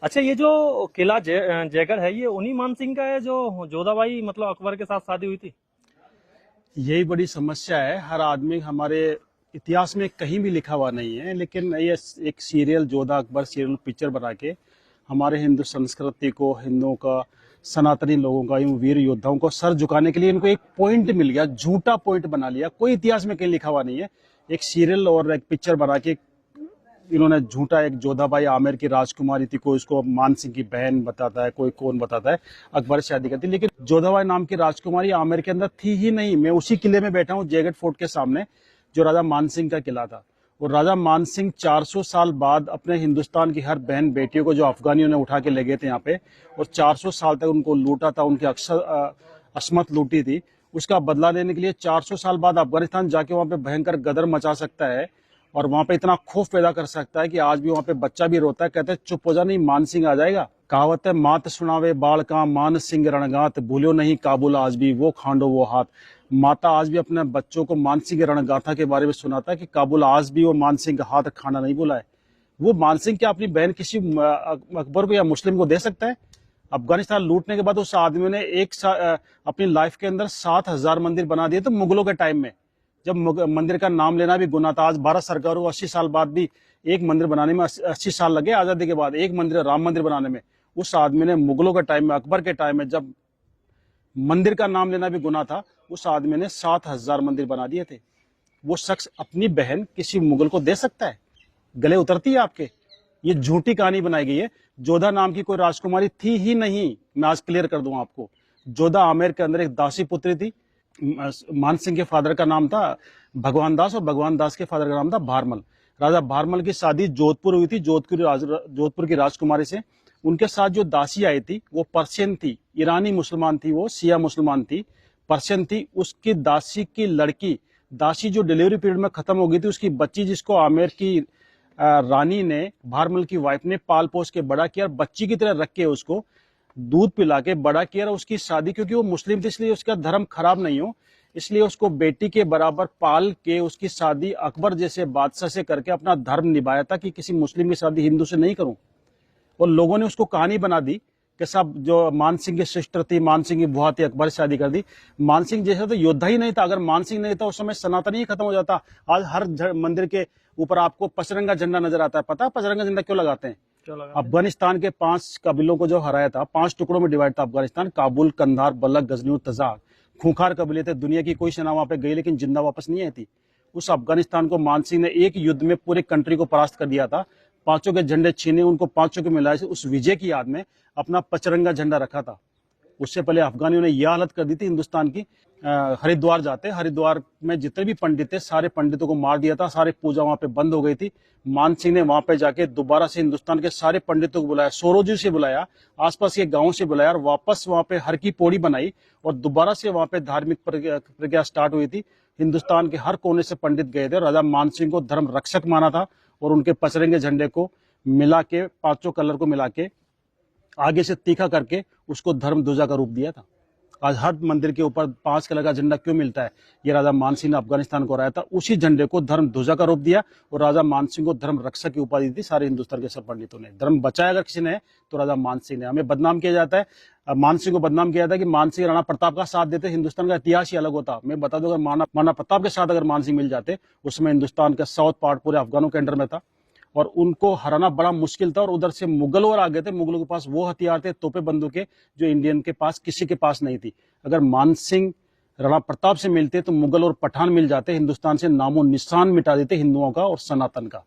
अच्छा, ये जो किला जयगढ़ है, ये उन्हीं मान सिंह का है जो जोधाबाई मतलब अकबर के साथ शादी हुई थी। यही बड़ी समस्या है। हर आदमी हमारे इतिहास में कहीं भी लिखा हुआ नहीं है, लेकिन ये एक serial Jodha Akbar serial picture बना के हमारे हिंदू संस्कृति को, हिंदुओं का, सनातनी लोगों का, इन वीर योद्धाओं को सर झुकाने के लिए इनको एक पॉइंट मिल गया, झूठा पॉइंट बना लिया। कोई इतिहास में कहीं लिखा हुआ नहीं है। एक सीरियल और एक पिक्चर बना के इन्होंने झूठा, एक जोधाबाई आमेर की राजकुमारी थी, कोई उसको मान सिंह की बहन बताता है, कोई कौन बताता है, अकबर से शादी करती। लेकिन जोधाबाई नाम की राजकुमारी आमेर के अंदर थी ही नहीं। मैं उसी किले में बैठा हूँ, जयगढ़ फोर्ट के सामने, जो राजा मान सिंह का किला था। और राजा मान सिंह 400 साल बाद अपने हिंदुस्तान की हर बहन बेटियों को, जो अफगानियों ने उठा के ले गए थे यहाँ पे, और 400 साल तक उनको लूटा था, उनकी असमत लूटी थी, उसका बदला लेने के लिए 400 साल बाद अफगानिस्तान जाके वहां पे भयंकर गदर मचा सकता है और वहां पे इतना खौफ पैदा कर सकता है कि आज भी वहां पे बच्चा भी रोता है, कहते हैं चुप हो जा, नहीं मान सिंह आ जाएगा। कहावत है, मात सुनावे बाल का मान सिंह रणगात, भूलो नहीं काबुल आज भी वो खांडो वो हाथ। माता आज भी अपने बच्चों को मान सिंह रणगाथा के बारे में सुनाता है कि काबुल आज भी वो मान सिंह का हाथ खाना नहीं भूला है। वो मान सिंह क्या अपनी बहन किसी अकबर को या मुस्लिम को दे सकता है? अफगानिस्तान लूटने के बाद उस आदमी ने अपनी लाइफ के अंदर 7,000 मंदिर बना दिए। तो मुगलों के टाइम में जब मंदिर का नाम लेना भी गुनाह था, आज भारत सरकार को 80 साल बाद भी एक मंदिर बनाने में 80 साल लगे, आजादी के बाद एक मंदिर, राम मंदिर बनाने में। उस आदमी ने मुगलों के टाइम में, अकबर के टाइम में, जब मंदिर का नाम लेना भी गुनाह था, उस आदमी ने 7,000 मंदिर बना दिए थे। वो शख्स अपनी बहन किसी मुगल को दे सकता है? गले उतरती है आपके? ये झूठी कहानी बनाई गई है। जोधा नाम की कोई राजकुमारी थी ही नहीं। मैं आज क्लियर कर दूं आपको, जोधा आमेर के अंदर एक दासी पुत्री थी। मान सिंह के फादर का नाम था भगवान दास और भगवान दास के फादर का नाम था भारमल। राजा भारमल की शादी जोधपुर हुई थी, जोधपुर की राजकुमारी से। उनके साथ जो दासी आई थी वो पर्शियन थी, ईरानी मुसलमान थी, वो शिया मुसलमान थी, पर्शियन थी। उसकी दासी की लड़की, दासी जो डिलीवरी पीरियड में खत्म हो गई थी, उसकी बच्ची, जिसको आमेर की रानी ने, भारमल की वाइफ ने पाल पोस के बड़ा किया, बच्ची की तरह रख के उसको दूध पिला के बड़ा किया। उसकी शादी, क्योंकि वो मुस्लिम थी इसलिए उसका धर्म खराब नहीं हो, इसलिए उसको बेटी के बराबर पाल के उसकी शादी अकबर जैसे बादशाह से करके अपना धर्म निभाया था कि किसी मुस्लिम की शादी हिंदू से नहीं करूं। और लोगों ने उसको कहानी बना दी कि सब जो मान सिंह की सिस्टर थी, मान सिंह की बुआ थी, अकबर से शादी कर दी। मान सिंह जैसा तो योद्धा ही नहीं था। अगर मान सिंह नहीं था उस समय सनातन ही खत्म हो जाता। आज हर मंदिर के ऊपर आपको पचरंगा झंडा नजर आता है। पता है पचरंगा झंडा क्यों लगाते हैं? अफगानिस्तान के 5 कबीलों को जो हराया था, 5 टुकड़ों में डिवाइड था अफगानिस्तान, काबुल, कंधार, बलख, गजनी और तजाक। खूंखार कबीले थे। दुनिया की कोई सेना वहां पे गई लेकिन जिंदा वापस नहीं आई थी। उस अफगानिस्तान को मान सिंह ने एक युद्ध में पूरे कंट्री को परास्त कर दिया था। 5 के झंडे छीने, उनको 5 के मिलाए, उस विजय की याद में अपना पचरंगा झंडा रखा था। उससे पहले अफगानियों ने यह हालत कर दी थी हिंदुस्तान की। हरिद्वार जाते, हरिद्वार में जितने भी पंडित थे सारे पंडितों को मार दिया था, सारी पूजा वहां पे बंद हो गई थी। मान सिंह ने वहां पे जाके दोबारा से हिंदुस्तान के सारे पंडितों को बुलाया, सोरोजी से बुलाया, आसपास के गांवों से बुलाया, और वापस वहां पे हर की पौड़ी बनाई और दोबारा से वहां पे धार्मिक प्रक्रिया स्टार्ट हुई थी। हिंदुस्तान के हर कोने से पंडित गए थे। राजा मान सिंह को धर्म रक्षक माना था और उनके पचरंगे झंडे को मिला के, 5 कलर को मिला के आगे से तीखा करके उसको धर्म ध्वजा का रूप दिया था। आज हर मंदिर के ऊपर 5 कलर का झंडा क्यों मिलता है? ये राजा मान सिंह ने अफगानिस्तान को हराया था, उसी झंडे को धर्म ध्वजा का रूप दिया और राजा मान सिंह को धर्म रक्षक की उपाधि दी। सारे हिंदुस्तान के सब पंडितों ने धर्म बचाया अगर किसी ने तो राजा मान सिंह ने। हमें बदनाम किया जाता है, मान सिंह को बदनाम किया जाता है कि मान सिंह राणा प्रताप का साथ देते, हिंदुस्तान का इतिहास ही अलग होता। मैं बता दूं, अगर माना प्रताप के साथ अगर मान सिंह मिल जाते, उसमें हिंदुस्तान का साउथ पार्ट पूरे अफगानों के अंडर में था और उनको हराना बड़ा मुश्किल था। और उधर से मुगल और आ गए थे। मुगलों के पास वो हथियार थे, तोपे बंदूकें, जो इंडियन के पास किसी के पास नहीं थी। अगर मान सिंह राणा प्रताप से मिलते तो मुगल और पठान मिल जाते, हिंदुस्तान से नामो निशान मिटा देते हिंदुओं का और सनातन का।